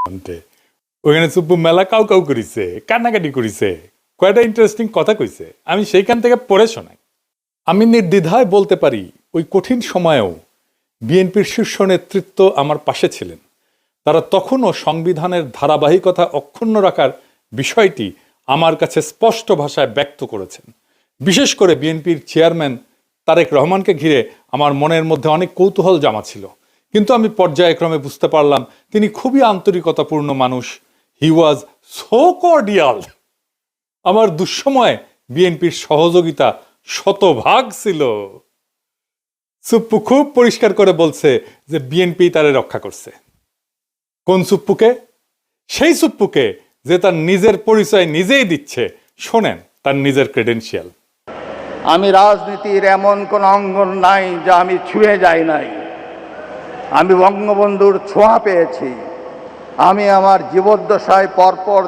ওখানে সুপ্পু মেলা cow cow করিছে, কান্নাকাটি করিছে, কয়টা ইন্টারেস্টিং কথা কইছে, আমি সেইখান থেকে পড়ে শোনাই। আমি নির্দ্বিধায় বলতে পারি ওই কঠিন সময়েও বিএনপির শীর্ষ নেতৃত্ব আমার পাশে ছিলেন। তারা তখনও সংবিধানের ধারাবাহিকতা অক্ষুণ্ণ রাখার বিষয়টি আমার কাছে স্পষ্ট ভাষায় ব্যক্ত করেছেন। বিশেষ করে বিএনপির চেয়ারম্যান তারেক রহমানকে ঘিরে আমার মনের মধ্যে অনেক কৌতূহল জমা ছিল, কিন্তু আমি পর্যায়ক্রমে বুঝতে পারলাম তিনি খুবই আন্তরিকতাপূর্ণ মানুষ। হি ওয়াজ সো কর্ডিয়াল। আমার দুঃসময়ে বিএনপির সহযোগিতা শতভাগ ছিল। সুপ্পু খুব পরিষ্কার করে বলছে যে বিএনপি তারে রক্ষা করছে। কোন সুপ্পুকে? সেই সুপ্পুকে যে তার নিজের পরিচয় নিজেই দিচ্ছে। শোনেন তার নিজের ক্রেডেনশিয়াল। আমি রাজনীতির এমন কোন অঙ্গন নাই যা আমি ছুঁয়ে যাই নাই। আমি বঙ্গবন্ধুর ছোঁয়া পেয়েছি। আমি আমার জীবদ্দশায় পরপর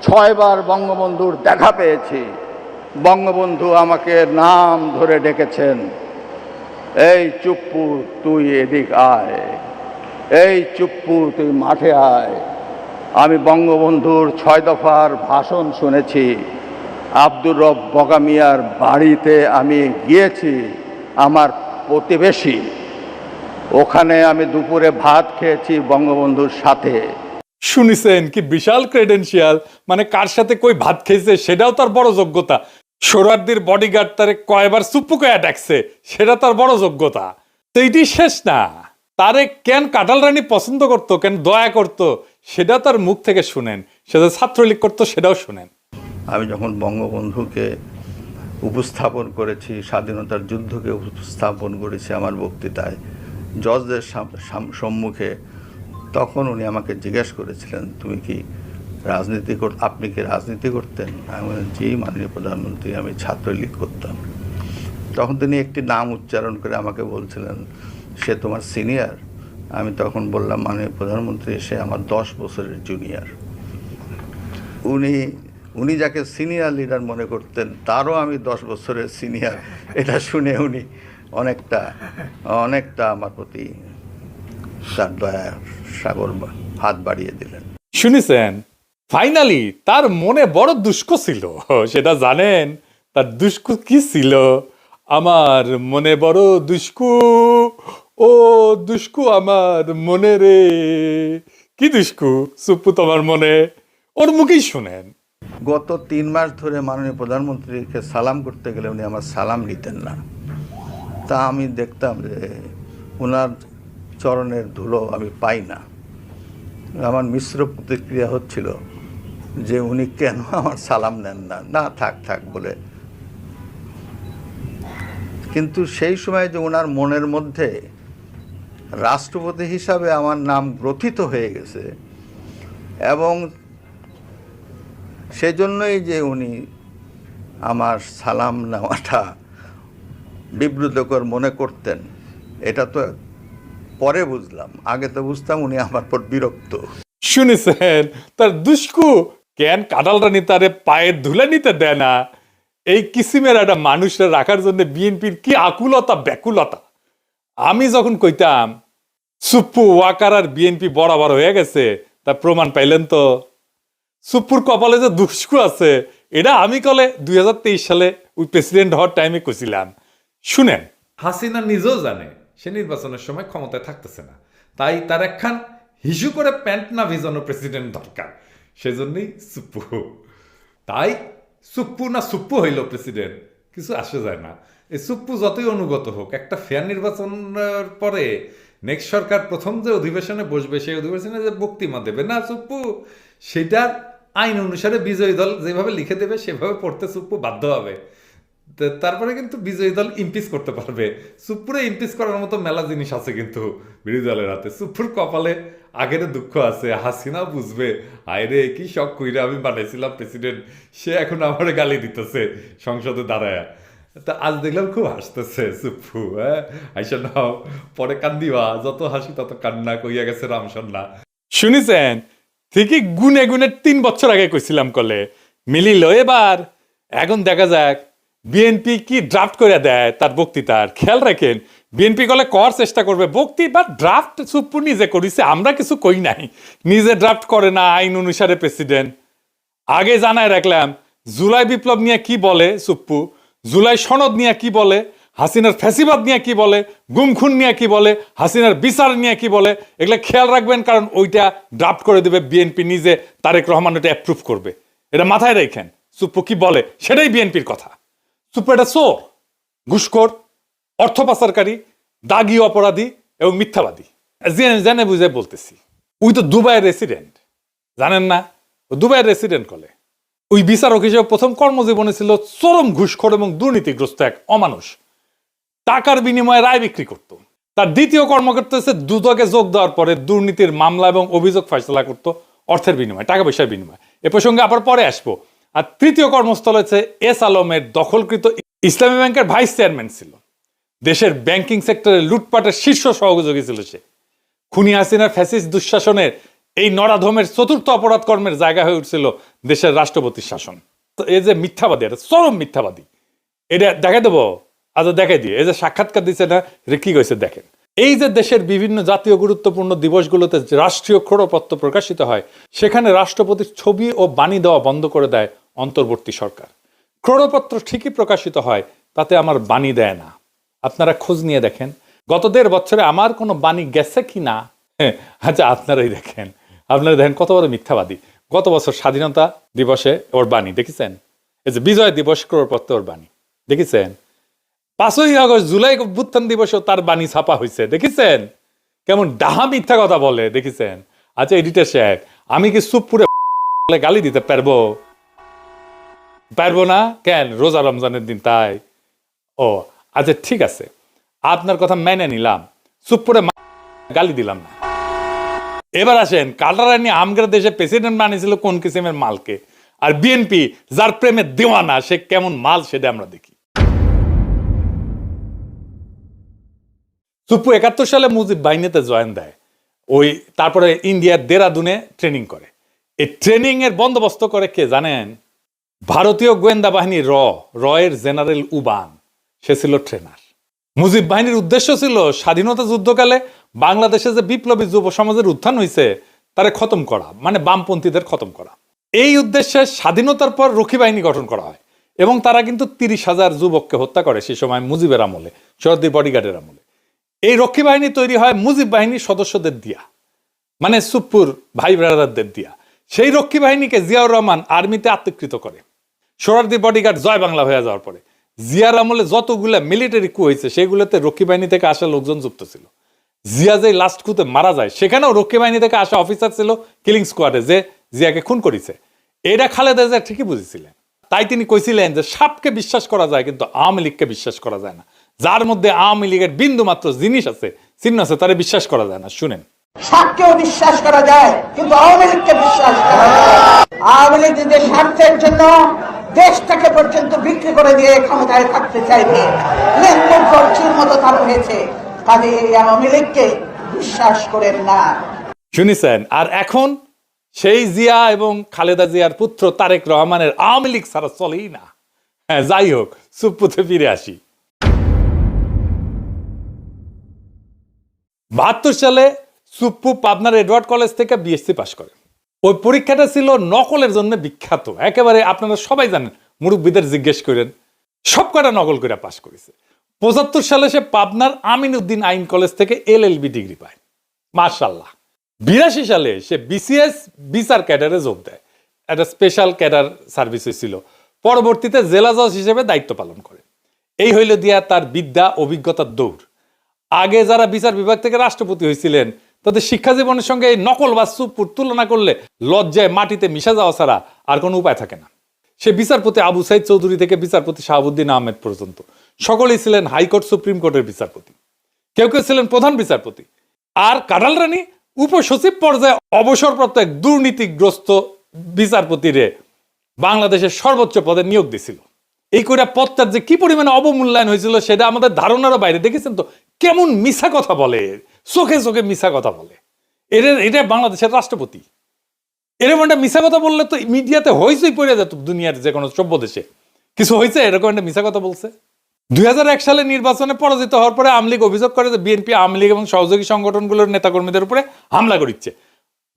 6 বার বঙ্গবন্ধুর দেখা পেয়েছি। বঙ্গবন্ধু আমাকে নাম ধরে ডেকেছেন, এই চুপ্পু তুই এদিক আয়, এই চুপ্পু তুই মাঠে আয়। আমি বঙ্গবন্ধুর 6 দফার ভাষণ শুনেছি। আব্দুর রব বগা মিয়ার বাড়িতে আমি গিয়েছি, আমার প্রতিবেশী। ওখানে আমি দুপুরে ভাত খেয়েছি বঙ্গবন্ধুর সাথে। শুনিছেন কি বিশাল ক্রেডেনশিয়াল? মানে কার সাথে কই ভাত খেয়েছে সেটাও তার বড় যোগ্যতা। সোহরাওয়ার্দীর বডিগার্ড তারে কয়বার সুপ্পুকে ডাকছে সেটা তার বড় যোগ্যতা। তো এইটি শেষ না, তারে কেন কাঁঠাল রানী পছন্দ করতো, কেন দয়া করতো, সেটা তার মুখ থেকে শুনেন। সে যে ছাত্রলীগ করতো সেটাও শুনেন। আমি যখন বঙ্গবন্ধুকে উপস্থাপন করেছি, স্বাধীনতার যুদ্ধকে উপস্থাপন করেছি আমার বক্তৃতায় জজদের সম্মুখে, তখন উনি আমাকে জিজ্ঞেস করেছিলেন, তুমি কি আপনি কি রাজনীতি করতেন? আমি বললাম, জি মাননীয় প্রধানমন্ত্রী, আমি ছাত্রলীগ করতাম। তখন তিনি একটি নাম উচ্চারণ করে আমাকে বলছিলেন, সে তোমার সিনিয়র? আমি তখন বললাম, মাননীয় প্রধানমন্ত্রী, সে আমার 10 বছরের জুনিয়র। উনি যাকে সিনিয়র লিডার মনে করতেন তারও আমি 10 বছরের সিনিয়র। এটা শুনে উনি অনেকটা আমার প্রতি তার দয়ার সাগর হাত বাড়িয়ে দিলেন। শুনেছেন, ফাইনালি তার মনে বড় দুষ্ক ছিল। সেটা জানেন তার দুষ্কু কি ছিল? আমার মনে বড় দুষ্কু, ও দুষ্কু আমার মনে রে। কি দুষ্কু সুপ্পু তোমার মনে? ওর মুখেই শুনেন। গত 3 মাস ধরে মাননীয় প্রধানমন্ত্রীকে সালাম করতে গেলে উনি আমার সালাম নিতেন না। তা আমি দেখতাম যে ওনার চরণের ধুলো আমি পাই না। আমার মিশ্র প্রতিক্রিয়া হচ্ছিল যে উনি কেন আমার সালাম নেন না, না থাক বলে। কিন্তু সেই সময় যে ওনার মনের মধ্যে রাষ্ট্রপতি হিসাবে আমার নাম গ্রথিত হয়ে গেছে, এবং সেজন্যই যে উনি আমার সালাম নেওয়াটা বিব্রতকর মনে করতেন, এটা তো পরে বুঝলাম। আগে তো বুঝতাম উনি আমার পর বিরক্ত। শুনেছেন তার দুষ্কু কেন কাঁঠাল রানী তারে পায়ের ধুলে নিতে দেয় না? এই কিসিমের একটা মানুষের রাখার জন্য বিএনপির কি আকুলতা ব্যাকুলতা। আমি যখন কইতাম সুপ্পু ওয়াকার আর বিএনপি বরাবর হয়ে গেছে, তার প্রমাণ পাইলেন তো। সুপ্পুর কপালে যে দুষ্কু আছে এটা আমি কলে 2023 সালে ওই প্রেসিডেন্ট হওয়ার টাইমে কইছিলাম। শুনেন, হাসিনা নিজেও জানে সে নির্বাচনের সময় ক্ষমতায় থাকতেছে না, তাই তার একখান হিসু করে প্যান্ট না ভিজানো প্রেসিডেন্ট দরকার। সেজন্যই সুপ্পু। তাই সুপ্পু হইল প্রেসিডেন্ট, কিছু আসে যায় না। এই সুপ্পু যতই অনুগত হোক, একটা ফেয়ার নির্বাচনের পরে নেক্সট সরকার প্রথম যে অধিবেশনে বসবে সেই অধিবেশনে যে বক্তৃতা দেবে না সুপ্পু, সেটার আইন অনুসারে বিজয়ী দল যেভাবে লিখে দেবে সেভাবে পড়তে সুপ্পু বাধ্য হবে। তারপরে কিন্তু বিজয়ী দল ইমপিচ করতে পারবে। সুপ্পুরে ইমপিচ করার মতো মেলা জিনিস আছে কিন্তু বিরোধী দলের হাতে। সুপ্পুর কপালে আগের দুঃখ আছে, হাসিনাও বুঝবে, আয়রে কি শখ কইরা আমি বানাইছিলাম প্রেসিডেন্ট, সে এখন আমার গালি দিতেছে সংসদে দাঁড়ায়। তা আজ দেখলাম খুব হাসতেছে সুপ্পু। আইসা নাও, পরে কান্দিবা, যত হাসি তত কান্না, কইয়া গেছে রামসন্না। শুনিছেন, ঠিকই গুনে 3 বছর আগে কইছিলাম কলে মিলিল। এবার এখন দেখা যাক বিএনপি কি ড্রাফট করে দেয় তার বক্তৃতার। খেয়াল রাখেন বিএনপি কলে কর চেষ্টা করবে বক্তি বা ড্রাফট সুপ্পু নিজে করিছে, আমরা কিছু কই নাই, নিজে ড্রাফট করে না আইন অনুসারে প্রেসিডেন্ট। আগে জানায় রাখলাম জুলাই বিপ্লব নিয়ে কি বলে সুপ্পু, জুলাই সনদ নিয়ে কি বলে, হাসিনার ফ্যাসিবাদ নিয়ে কি বলে, গুমখুন নিয়ে কি বলে, হাসিনার বিচার নিয়ে কি বলে, এগুলো খেয়াল রাখবেন, কারণ ওইটা ড্রাফট করে দেবে বিএনপি নিজে, তারেক রহমান ওটা অ্যাপ্রুভ করবে। এটা মাথায় রাখেন সুপ্পু কি বলে সেটাই বিএনপির কথা। সুপ্পু এটা চোর, ঘুষখোর, অর্থ পাচারকারী, দাগি অপরাধী এবং মিথ্যাবাদী। জেনে বুঝে বলতেছি, ওই তো দুবাইয়ের রেসিডেন্ট, জানেন না? ও দুবাইয়ের রেসিডেন্ট কলে ওই বিচারক হিসেবে প্রথম কর্মজীবনে ছিল চরম ঘুষখোর এবং দুর্নীতিগ্রস্ত এক অমানুষ, টাকার বিনিময়ে রায় বিক্রি করত। তার দ্বিতীয় কর্মকর্তা হচ্ছে দুদকে যোগ দেওয়ার পরে দুর্নীতির মামলা এবং অভিযোগ ফয়সলা করত অর্থের বিনিময়ে, টাকা পয়সার বিনিময়ে। এ প্রসঙ্গে আবার পরে আসবো। আর তৃতীয় কর্মস্থল হচ্ছে এস আলমের দখলকৃত ইসলামী ব্যাংকের ভাইস চেয়ারম্যান ছিল, দেশের ব্যাংকিং সেক্টরে লুটপাটের শীর্ষ সহযোগী ছিল সে। খুনি হাসিনার ফ্যাসিস্ট দুঃশাসনের এই নরাধমের চতুর্থ অপরাধ কর্মের জায়গা হয়ে উঠছিল দেশের রাষ্ট্রপতির শাসন। তো এই যে মিথ্যাবাদী, এটা চরম মিথ্যাবাদী, এটা দেখাই দেবো, আজ দেখাই দিয়ে। এই যে সাক্ষাৎকার দিচ্ছে না, কি কইছে দেখেন। এই যে দেশের বিভিন্ন জাতীয় গুরুত্বপূর্ণ দিবসগুলোতে রাষ্ট্রীয় ক্রোড়পত্র প্রকাশিত হয়, সেখানে রাষ্ট্রপতির ছবি ও বাণী দেওয়া বন্ধ করে দেয় অন্তর্বর্তী সরকার। ক্রোড়পত্র ঠিকই প্রকাশিত হয়, তাতে আমার বাণী দেয় না। আপনারা খোঁজ নিয়ে দেখেন গত 1.5 বছরে আমার কোনো বাণী গেছে কি না। আচ্ছা আপনারাই দেখেন, আপনারা দেখেন কত বড় মিথ্যাবাদী। গত বছর স্বাধীনতা দিবসে ওর বাণী দেখেছেন, এই যে বিজয় দিবস ক্রোড়পত্র ওর বাণী দেখেছেন, 5ই আগস্ট জুলাই অভ্যুত্থান দিবসেও তার বাণী ছাপা হয়েছে দেখেছেন, কেমন ডাহা মিথ্যা কথা বলে দেখেছেন। আচ্ছা এডিটর সাহেব, আমি কি সুপ্পুরে গালি দিতে পারবো? পারবো না কেন? রোজা রমজানের দিন তাই। ও আচ্ছা ঠিক আছে, আপনার কথা মেনে নিলাম, সুপ্পুরে গালি দিলাম না। এবার আসেন, কাটারানি আমগের দেশে প্রেসিডেন্ট বানিয়েছিল কোন কিসিমের মালকে, আর বিএনপি যার প্রেমে দেওয়ানা সে কেমন মাল সেটা আমরা দেখি। সুপ্পু 71 সালে মুজিব বাহিনীতে জয়েন দেয়, ওই তারপরে ইন্ডিয়ার দেরাদুনে ট্রেনিং করে। এই ট্রেনিং এর বন্দোবস্ত করে কে জানেন? ভারতীয় গোয়েন্দা বাহিনী এর জেনারেল উবান, সে ছিল ট্রেনার। মুজিব বাহিনীর উদ্দেশ্য ছিল স্বাধীনতা যুদ্ধকালে বাংলাদেশে যে বিপ্লবী যুব সমাজের উত্থান হয়েছে তারে খতম করা, মানে বামপন্থীদের খতম করা। এই উদ্দেশ্যে স্বাধীনতার পর রক্ষী বাহিনী গঠন করা হয় এবং তারা কিন্তু 30,000 যুবককে হত্যা করে সে সময় মুজিবের আমলে, শরদ্দি বডিগার্ডের আমলে। এই রক্ষী বাহিনী তৈরি হয় মুজিব বাহিনীর সদস্যদের দিয়া, মানে সুপ্পুর ভাই ব্রাদারদের দিয়া। সেই রক্ষী বাহিনীকে জিয়াউর রহমান আর্মিতে আত্মীকৃত করে। সোহরাওয়ার্দী বডিগার্ড জয় বাংলা হয়ে যাওয়ার পরে জিয়ার আমলে যতগুলা মিলিটারি কু হয়েছে সেগুলোতে রক্ষী বাহিনী থেকে আসা লোকজন যুক্ত ছিল। জিয়া যে লাস্ট কুতে মারা যায় সেখানেও রক্ষী বাহিনী থেকে আসা অফিসার ছিল কিলিং স্কোয়াডে, যে জিয়াকে খুন করেছে। এটা খালেদা জিয়া ঠিকই বুঝেছিলেন, তাই তিনি কইছিলেন যে সাপকে বিশ্বাস করা যায় কিন্তু আওয়ামী লীগকে বিশ্বাস করা যায় না। যার মধ্যে আওয়ামী লীগের বিন্দু মাত্র জিনিস আছে, চিহ্ন আছে, তারে বিশ্বাস করা যায় না। শুনেন, সাপকেও বিশ্বাস করা যায় কিন্তু আওয়ামী লীগকে বিশ্বাস করা যায় না। আওয়ামী লীগ নিজের স্বার্থের জন্য দেশটাকে পর্যন্ত বিক্রি করে দিয়ে ক্ষমতায় থাকতে চাইবে, লেনদেন করছির মতো তার হয়েছে। কাজে এই আওয়ামী লীগকে বিশ্বাস করেন না। শুনেছেন? আর এখন সেই জিয়া এবং খালেদা জিয়ার পুত্র তারেক রহমানের আওয়ামী লীগ ছাড়া চলেই না। হ্যাঁ যাই হোক, সুপ্পুতে ফিরে আসি। 72 সালে সুপ্পু পাবনার এডওয়ার্ড কলেজ থেকে বিএসসি পাশ করে। ওই পরীক্ষাটা ছিল নকলের জন্য বিখ্যাত, একেবারে আপনারা সবাই জানেন, মুরব্বীদের জিজ্ঞেস করেন, সব কটা নকল করে পাশ করেছে। 75 সালে সে পাবনার আমিন উদ্দিন আইন কলেজ থেকে এলএলবি ডিগ্রি পায়, মাশাআল্লাহ। 82 সালে সে বিসিএস বিচার ক্যাডারে যোগ দেয়, একটা স্পেশাল ক্যাডার সার্ভিস ছিল। পরবর্তীতে জেলা জজ হিসেবে দায়িত্ব পালন করে। এই হইল দিয়া তার বিদ্যা অভিজ্ঞতার দৌড়। আগে যারা বিচার বিভাগ থেকে রাষ্ট্রপতি হয়েছিলেন তাদের শিক্ষা জীবনের সঙ্গে এই নকল বা সুপ্পুর তুলনা করলে লজ্জায় মাটিতে মিশা যাওয়া ছাড়া আর কোনো উপায় থাকে না। সে বিচারপতি আবু সাইদ চৌধুরী থেকে বিচারপতি শাহাবুদ্দিন আহমেদ পর্যন্ত সকলেই ছিলেন হাইকোর্ট সুপ্রিম কোর্টের বিচারপতি, কেউ কেউ ছিলেন প্রধান বিচারপতি। আর কাঁঠাল রানী উপসচিব পর্যায়ে অবসরপ্রাপ্ত এক দুর্নীতিগ্রস্ত বিচারপতিরে বাংলাদেশের সর্বোচ্চ পদে নিয়োগ দিছিল। এই কইরা পদটার যে কি পরিমাণে অবমূল্যায়ন হয়েছিল সেটা আমাদের ধারণারও বাইরে। দেখেছেন তো কেমন মিছা কথা বলে, চোখে চোখে মিছা কথা বলে। এটা বাংলাদেশের রাষ্ট্রপতি। এরকম একটা মিছা কথা বললে তো মিডিয়াতে হইচই পড়ে যেত দুনিয়ার যে কোনো সভ্য দেশে। কিছু হয়েছে এরকম একটা মিছা কথা বলছে। 2001 সালে নির্বাচনে পরাজিত হওয়ার পরে আওয়ামী লীগ অভিযোগ করে যে বিএনপি আওয়ামী লীগ এবং সহযোগী সংগঠনগুলোর নেতাকর্মীদের উপরে হামলা করিচ্ছে।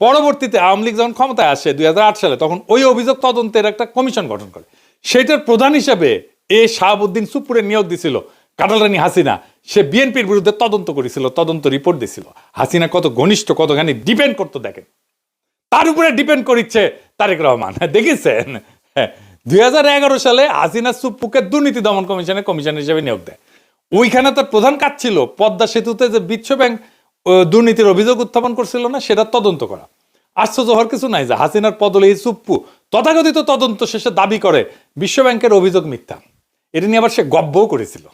পরবর্তীতে আওয়ামী লীগ যখন ক্ষমতায় আসে 2008 সালে, তখন ওই অভিযোগ তদন্তের একটা কমিশন গঠন করে। সেটার প্রধান হিসেবে শাহাবুদ্দিন সুপ্পুরের নিয়োগ দিছিল কাটালরানী হাসিনা। সে বিএনপির বিরুদ্ধে তদন্ত করেছিল, তদন্ত রিপোর্ট দিছিল। হাসিনা কত ঘনিষ্ঠ, কতখানি ডিপেন্ড করতো দেখেন, তার উপরে ডিপেন্ড করিচ্ছে তারেক রহমান। দেখেছেন? 2011 সালে হাসিনা সুপ্পুকে দুর্নীতি দমন কমিশনের কমিশনার হিসেবে নিয়োগ দেয়। ওইখানে তার প্রধান কাজ ছিল পদ্মা সেতুতে যে বিশ্ব ব্যাংক দুর্নীতির অভিযোগ উত্থাপন করছিল না, সেটা তদন্ত করা। আশ্চর্য হওয়ার কিছু নাই যে হাসিনার পদলেহী সুপ্পু তথাকথিত তদন্ত শেষে দাবি করে বিশ্ব ব্যাংকের অভিযোগ মিথ্যা। এটা নিয়ে আবার সে গব্বও করেছিল।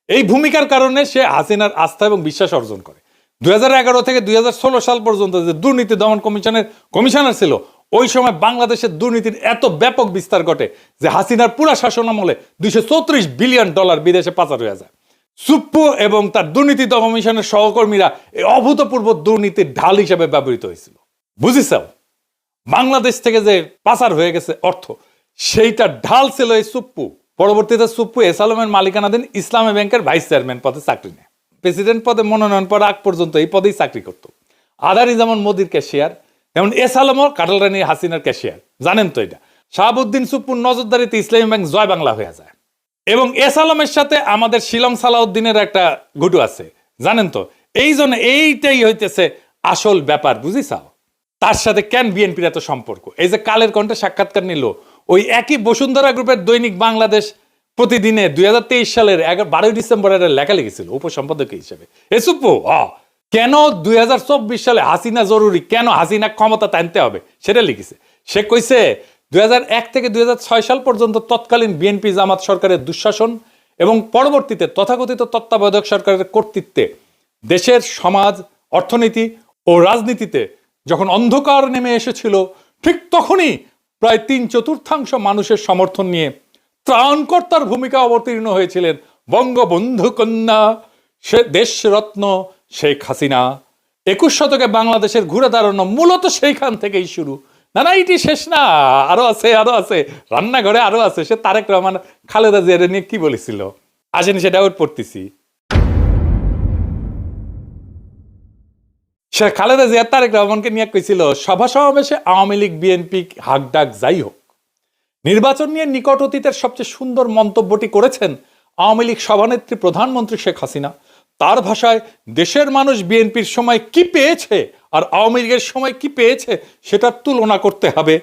এই ভূমিকার কারণে সে হাসিনার আস্থা এবং বিশ্বাস অর্জন করে। 2011 থেকে 2016 সাল পর্যন্ত যে দুর্নীতি দমন কমিশনের কমিশনার ছিল, ওই সময় বাংলাদেশের দুর্নীতির এত ব্যাপক বিস্তার ঘটে যে হাসিনার পুরা শাসনামলে $234 বিলিয়ন বিদেশে পাচার হয়ে যায়। সুপ্পু এবং তার দুর্নীতি দমন কমিশনের সহকর্মীরা এই অভূতপূর্ব দুর্নীতির ঢাল হিসেবে ব্যবহৃত হয়েছিল। বুঝিসাও, বাংলাদেশ থেকে যে পাচার হয়ে গেছে অর্থ, সেইটা ঢাল ছিল এই সুপ্পু। পরবর্তীতে সুপ্পু এস আলমের মালিকানাধীন ইসলামী ব্যাংকের ভাইস চেয়ারম্যান পদে চাকরি নেয়। প্রেসিডেন্ট পদে মনোনয়ন পাওয়ার আগ পর্যন্ত এই পদেই চাকরি করত। আদানি যেমন মোদির ক্যাশিয়ার, যেমন এস আলমও কাটালরানী হাসিনার ক্যাশিয়ার। জানেন তো এটা? শাহাবুদ্দিন সুপ্পুর নজরদারিতে ইসলামী ব্যাংক জয় বাংলা হয়ে যায়। এবং এস আলমের সাথে আমাদের শিলং সালাউদ্দিনের একটা ঘুটু আছে, জানেন তো? এই জন্য এইটাই হইতেছে আসল ব্যাপার। বুঝিসাও তার সাথে কেন বিএনপির এত সম্পর্ক? এই যে কালের কণ্ঠে সাক্ষাৎকার নিল, ওই একই বসুন্ধরা গ্রুপের দৈনিক বাংলাদেশ প্রতিদিনে 2023 সালের 12 ডিসেম্বর একটা লেখা লিখেছিল উপসম্পাদক হিসেবে। এ সুপ্পু কেন 2024 সালে হাসিনা জরুরি, কেন হাসিনা ক্ষমতা টানতে হবে, সেটা লিখেছে। সে কইছে 2001 থেকে 2006 সাল পর্যন্ত তৎকালীন বিএনপি জামাত সরকারের দুঃশাসন এবং পরবর্তীতে তথাকথিত তত্ত্বাবধায়ক সরকারের কর্তৃত্বে দেশের সমাজ, অর্থনীতি ও রাজনীতিতে যখন অন্ধকার নেমে এসেছিল, ঠিক তখনই প্রায় 3/4 মানুষের সমর্থন নিয়ে ত্রাণকর্তার ভূমিকা অবতীর্ণ হয়েছিলেন বঙ্গবন্ধু কন্যা দেশরত্ন শেখ হাসিনা। 21 শতকে বাংলাদেশের ঘুরে দাঁড়ানো মূলত সেইখান থেকেই শুরু। না এটি শেষ না, আরো আছে, আরো আছে, রান্নাঘরে আরো আছে। সে তারেক রহমান খালেদা জিয়ার নিয়ে কি বলেছিল, আসেন সেটা ওর পড়তেছি। সে খালেদা জিয়া তারেক রহমানকে নিয়ে কইছিল, সভা সমাবেশে আওয়ামী লীগ বিএনপি হাক ডাক যাই হোক, নির্বাচন নিয়ে নিকট অতীতের সবচেয়ে সুন্দর মন্তব্যটি করেছেন আওয়ামী লীগ সভানেত্রী প্রধানমন্ত্রী শেখ হাসিনা। তার ভাষায়, দেশের মানুষ বিএনপির সময় কি পেয়েছে আর আওয়ামী লীগের সময় কি পেয়েছে সেটার তুলনা করতে হবে।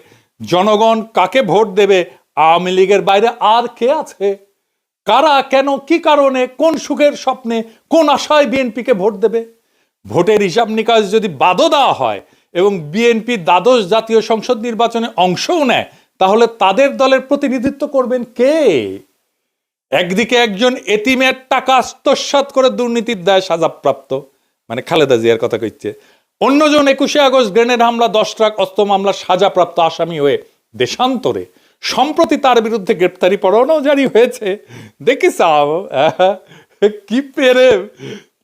জনগণ কাকে ভোট দেবে, আওয়ামী লীগের বাইরে আর কে আছে? কারা, কেন, কি কারণে, কোন সুখের স্বপ্নে, কোন আশায় বিএনপিকে ভোট দেবে? ভোটের হিসাব নিকাশ যদি বাদও দেওয়া হয় এবং বিএনপি দ্বাদশ জাতীয় সংসদ নির্বাচনে অংশও নেয়, তাহলে তাদের দলের প্রতিনিধিত্ব করবেন কে? একদিকে একজন এতিমের টাকা আত্মসাৎ করে দুর্নীতির দায় সাজাপ্রাপ্ত, মানে খালেদা জিয়ার কথা কইছে, অন্যজন 21শে আগস্ট গ্রেনেড হামলা, 10 ট্রাক অস্ত্র মামলার সাজাপ্রাপ্ত আসামি হয়ে দেশান্তরে। সম্প্রতি তার বিরুদ্ধে গ্রেপ্তারি পরোয়ানাও জারি হয়েছে। দেখিসাও কি প্রেম!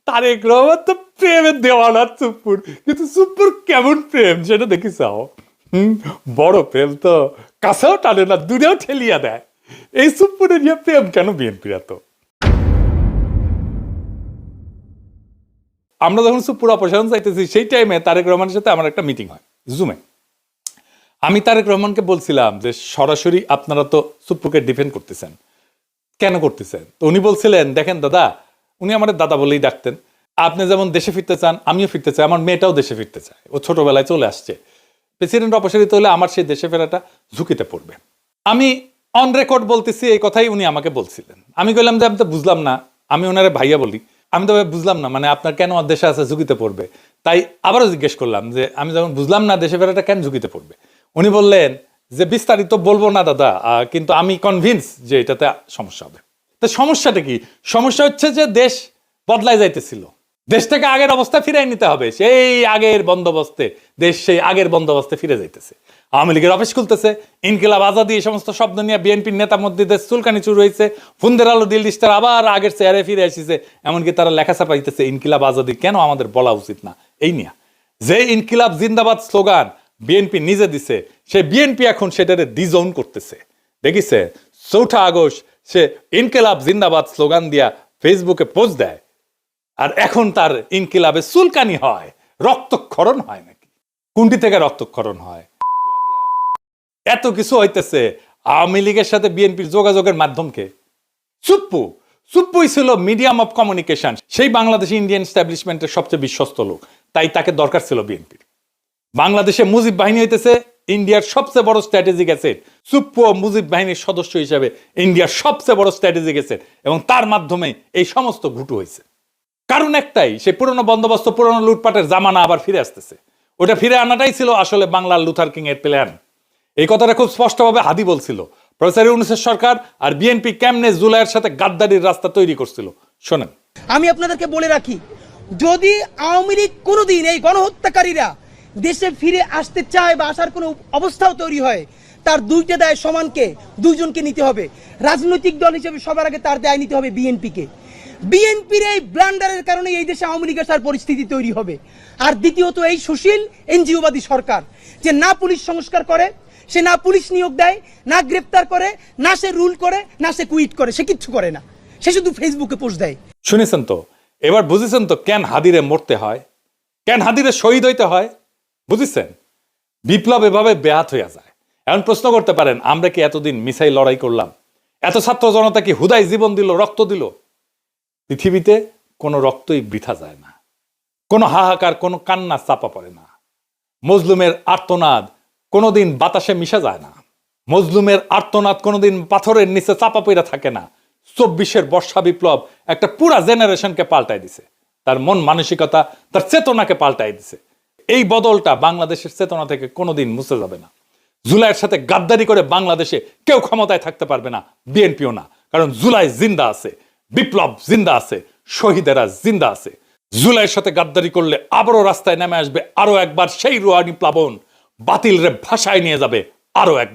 তারেক রহমান তো প্রেমের দেওয়ানা সুপ্পুর, কিন্তু সুপ্পুর কেমন প্রেম সেটা দেখিসাও। বড় প্রেম তো কাছেও টানে না, দূরেও ঠেলিয়া দেয়। এই সুপ্পুরের নিয়ে প্রেম কেন বিএনপির এত? আমরা যখন সুপ্পুর অপসারণ চাইতেছি, সেই টাইমে তারেক রহমানের সাথে আমার একটা মিটিং হয় জুমে। আমি তারেক রহমানকে বলছিলাম যে সরাসরি আপনারা তো সুপ্পুকে ডিফেন্ড করতেছেন, কেন করতেছেন? তো উনি বলছিলেন, দেখেন দাদা, উনি আমাদের দাদা বলেই ডাকতেন, আপনি যেমন দেশে ফিরতে চান, আমিও ফিরতে চাই, আমার মেয়েটাও দেশে ফিরতে চায়, ও ছোটবেলায় চলে আসছে। প্রেসিডেন্ট অপসারিত হলে আমার সেই দেশে ফেরাটা ঝুঁকিতে পড়বে। আমি অন রেকর্ড বলতেছি, এই কথাই উনি আমাকে বলছিলেন। আমি বললাম যে আমি তো বুঝলাম না, আমি ওনারে ভাইয়া বলি, আমি তো বুঝলাম না, মানে আপনার কেন দেশে আছে ঝুঁকিতে পড়বে? তাই আবারও জিজ্ঞেস করলাম যে আমি যখন বুঝলাম না দেশে ফেরাটা কেন ঝুঁকিতে পড়বে। উনি বললেন যে বিস্তারিত বলবো না দাদা, কিন্তু আমি কনভিন্স যে এটাতে সমস্যা হবে। তো সমস্যাটা কি? সমস্যা হচ্ছে যে দেশ বদলায় যাইতেছিল, দেশটাকে আগের অবস্থায় ফিরাই নিতে হবে। সেই আগের বন্দোবস্তে দেশ সেই আগের বন্দোবস্তে ফিরে যাইতেছে। আওয়ামী লীগের অফিস খুলতেছে, ইনকিলাব আজাদি, এই সমস্ত শব্দ নিয়ে বিএনপির নেতার মধ্যে দেশ চুলকানি শুরু হয়েছে। ফুন্দের আলো দিল স্টার আবার আগের চেয়ারে ফিরে এসেছে, এমনকি তারা লেখা ছাপাইতেছে ইনকিলাব আজাদি কেন আমাদের বলা উচিত না। এই নিয়ে যে ইনকিলাব জিন্দাবাদ স্লোগান বিএনপি নিজে দিছে, সে বিএনপি এখন সেটারে ডিজোন করতেছে। দেখিছে 4 আগস্ট সে ইনকিলাব জিন্দাবাদ স্লোগান দিয়া ফেসবুকে পোস্ট দেয়, আর এখন তার ইনকিলাবে চুলকানি হয়, রক্তক্ষরণ হয় নাকি? কোনটি থেকে রক্তক্ষরণ হয়? এত কিছু হইতেছে আওয়ামী লীগের সাথে বিএনপির যোগাযোগের মাধ্যমকে। সুপ্পুই ছিল মিডিয়াম অফ কমিউনিকেশন, সেই বাংলাদেশ ইন্ডিয়ান এস্টাবলিশমেন্টের সবচেয়ে বিশ্বস্ত লোক, তাই তাকে দরকার ছিল বিএনপির। বাংলাদেশে মুজিব বাহিনী হইতেছে ইন্ডিয়ার সবচেয়ে বড় স্ট্র্যাটেজিক অ্যাসেট। সুপ্পু মুজিব বাহিনীর সদস্য হিসেবে ইন্ডিয়ার সবচেয়ে বড় স্ট্র্যাটেজিক অ্যাসেট, এবং তার মাধ্যমে এই সমস্ত ঘুটু হয়েছে। কারণ একটাই, সে পুরনো বন্দোবস্ত, পুরনো লুটপাটের জামানা আবার ফিরে আসতেছে। ওটা ফিরে আনাটাই ছিল আসলে বাংলার লুথার কিং এর প্ল্যান। এই কথাটা খুব স্পষ্টভাবে হাদি বলছিল। প্রফেসর ইউনূসের সরকার আর বিএনপি কেমনে জুলাইয়ের সাথে গাদ্দারির রাস্তা তৈরি করছিল, শোনেন। আমি আপনাদেরকে বলে রাখি, যদি আওয়ামী লীগ কোনোদিন এই গণহত্যাকারীরা দেশে ফিরে আসতে চায় বা আসার কোনো অবস্থাও তৈরি হয়, তার দুইটা দায় সমানকে, দুইজনকে নিতে হবে। রাজনৈতিক দল হিসেবে সবার আগে তার দায় নিতে হবে বিএনপিকে। বিএনপির এই ব্লান্ডারের কারণে এই দেশে আওয়ামী লীগের আসার পরিস্থিতি তৈরি হবে। আর দ্বিতীয়ত, এই সুশীল এনজিওবাদী সরকার যে না পুলিশ সংস্কার করে, সে না পুলিশ নিয়োগ দেয়, না গ্রেপ্তার করে, না সে রুল করে, না সে কুইট করে, সে কিচ্ছু করে না, সে শুধু ফেসবুকে পোস্ট দেয়। শুনেছেন তো, এবার বুঝেছেন তো কেন হাদিরে মরতে হয়, কেন হাদিরে শহীদ হইতে হয়, বুঝেছেন? বিপ্লব এভাবে ব্যাহত হইয়া যায়। এখন প্রশ্ন করতে পারেন, আমরা কি এতদিন মিসাই লড়াই করলাম? এত ছাত্র জনতা কি হুদাই জীবন দিল, রক্ত দিল? পৃথিবীতে কোনো রক্তই বৃথা যায় না, কোনো হাহাকার, কোনো কান্না চাপা পড়ে না। মজলুমের আর্তনাদ কোনোদিন বাতাসে মিশে যায় না, মজলুমের আর্তনাদ কোনোদিন পাথরের নিচে চাপা পড়ে থাকে না। 24-এর বর্ষা বিপ্লব একটা পুরা জেনারেশনকে পাল্টাই দিছে, তার মন মানসিকতা, তার চেতনাকে পাল্টাই দিছে। এই বদলটা বাংলাদেশের চেতনা থেকে কোনোদিন মুছে যাবে না। জুলাইয়ের সাথে গাদ্দারি করে বাংলাদেশে কেউ ক্ষমতায় থাকতে পারবে না, বিএনপিও না। কারণ জুলাই জিন্দা আছে, বিপ্লব জিন্দা আছে, শহীদেরা জিন্দা আছে। জুলাইয়ের সাথে গাদ্দারি করলে আবারও রাস্তায় নেমে আসবে আরো একবার সেই রুহানি প্লাবন, বাতিল রে ভাষায় নিয়ে যাবে আরো একবার।